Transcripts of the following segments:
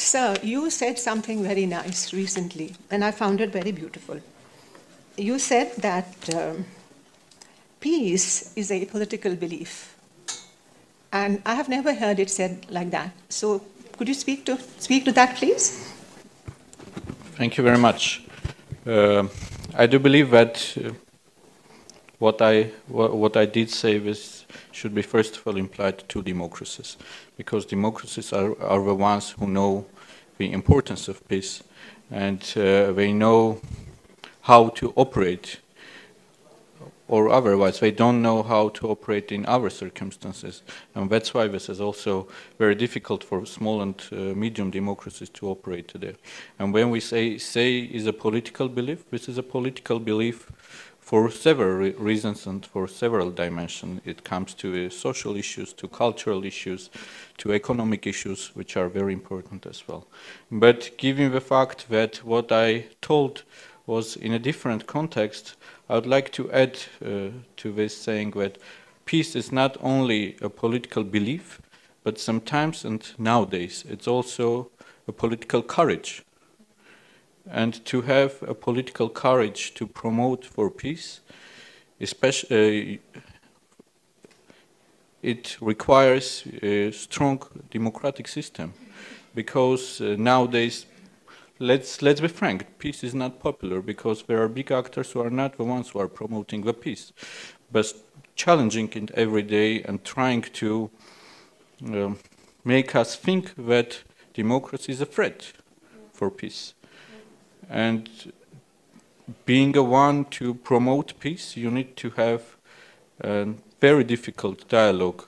Sir, you said something very nice recently, and I found it very beautiful. You said that peace is a political belief. And I have never heard it said like that. So could you speak to that, please? Thank you very much. I do believe that what I did say should be first of all implied to democracies, because democracies are the ones who know the importance of peace, and they know how to operate, or otherwise they don't know how to operate in other circumstances, and that's why this is also very difficult for small and medium democracies to operate today. And when we say is a political belief, this is a political belief for several reasons and for several dimensions. It comes to social issues, to cultural issues, to economic issues, which are very important as well. But given the fact that what I told was in a different context, I would like to add to this, saying that peace is not only a political belief, but sometimes and nowadays it's also a political courage. And to have a political courage to promote for peace, especially, it requires a strong democratic system, because nowadays, let's be frank, peace is not popular because there are big actors who are not the ones who are promoting the peace, but challenging it every day and trying to make us think that democracy is a threat for peace. And being a one to promote peace, you need to have a very difficult dialogue,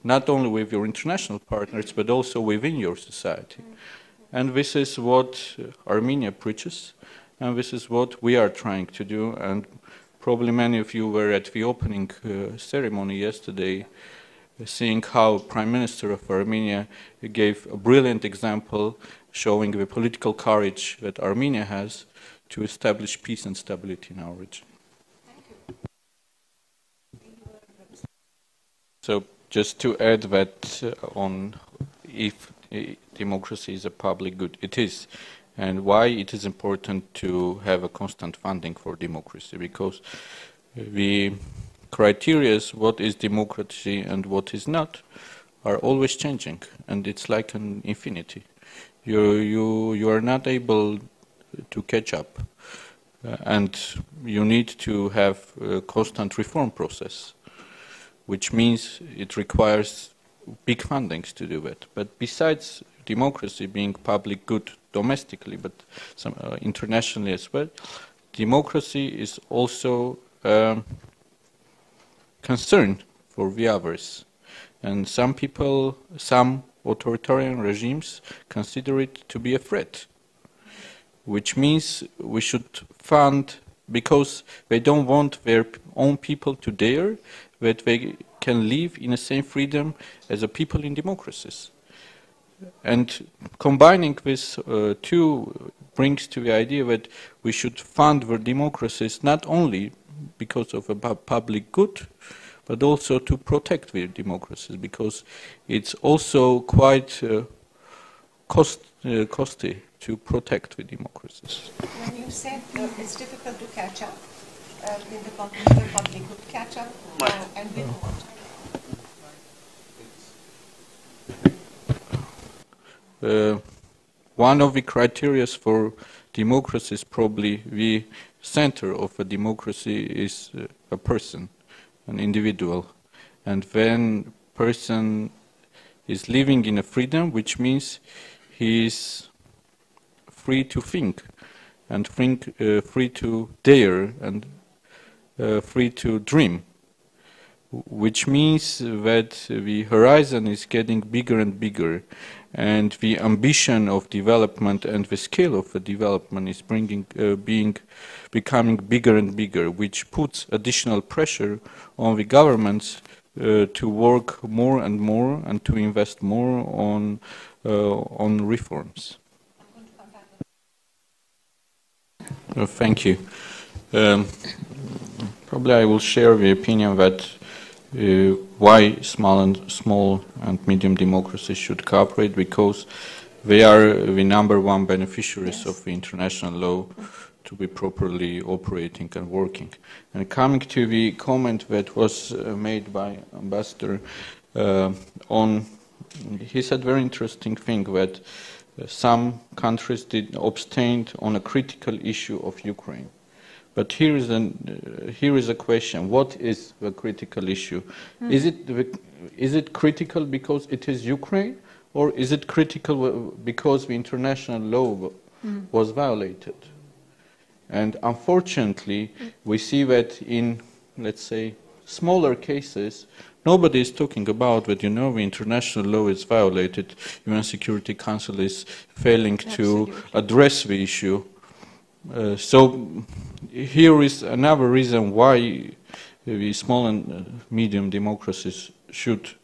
not only with your international partners, but also within your society. And this is what Armenia preaches, and this is what we are trying to do. And probably many of you were at the opening ceremony yesterday, seeing how Prime Minister of Armenia gave a brilliant example showing the political courage that Armenia has to establish peace and stability in our region. So just to add that on if democracy is a public good, it is. And why it is important to have a constant funding for democracy, because the criteria, what is democracy and what is not, are always changing, and it's like an infinity. You are not able to catch up, and you need to have a constant reform process, which means it requires big fundings to do that. But besides democracy being public good domestically, but internationally as well, democracy is also concern for the others. And some people, some authoritarian regimes consider it to be a threat, which means we should fund, because they don't want their own people to dare that they can live in the same freedom as the people in democracies. And combining this two brings to the idea that we should fund the democracies not only because of a public good, but also to protect the democracies, because it's also quite costly to protect the democracies. When you said it's difficult to catch up, in the public good catch up, and with what? One of the criteria for democracy is probably the center of a democracy is a person, an individual. And when a person is living in a freedom, which means he is free to think, and free to dare, and free to dream, which means that the horizon is getting bigger and bigger, and the ambition of development and the scale of the development is becoming bigger and bigger, which puts additional pressure on the governments to work more and more and to invest more on reforms. Thank you. Probably I will share the opinion that why small and medium democracies should cooperate, because they are the #1 beneficiaries of the international law to be properly operating and working. And coming to the comment that was made by Ambassador he said very interesting thing that some countries abstained on a critical issue of Ukraine. But here is a question: what is the critical issue? Is it critical because it is Ukraine, or is it critical because the international law was violated? And unfortunately, we see that in, let's say, smaller cases, nobody is talking about that, the international law is violated, UN Security Council is failing to address the issue. So here is another reason why the small and medium democracies should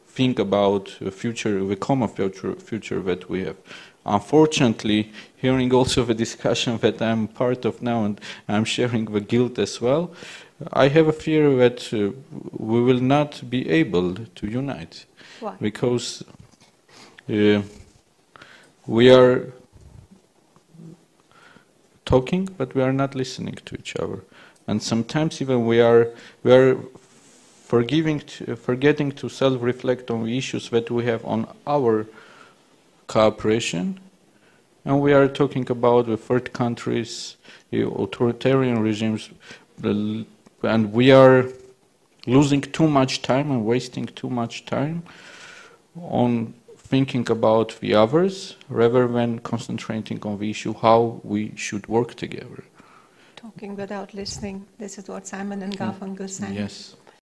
think about the common future that we have. Unfortunately, hearing also the discussion that I'm part of now, and I'm sharing the guilt as well, I have a fear that we will not be able to unite. Why? Because we are talking, but we are not listening to each other, and sometimes even we are forgetting to self-reflect on the issues that we have on our cooperation, and we are talking about the third countries, the authoritarian regimes, and we are losing too much time and wasting too much time on thinking about the others rather than concentrating on the issue how we should work together. Talking without listening. This is what Simon and Garfunkel sang. Yes.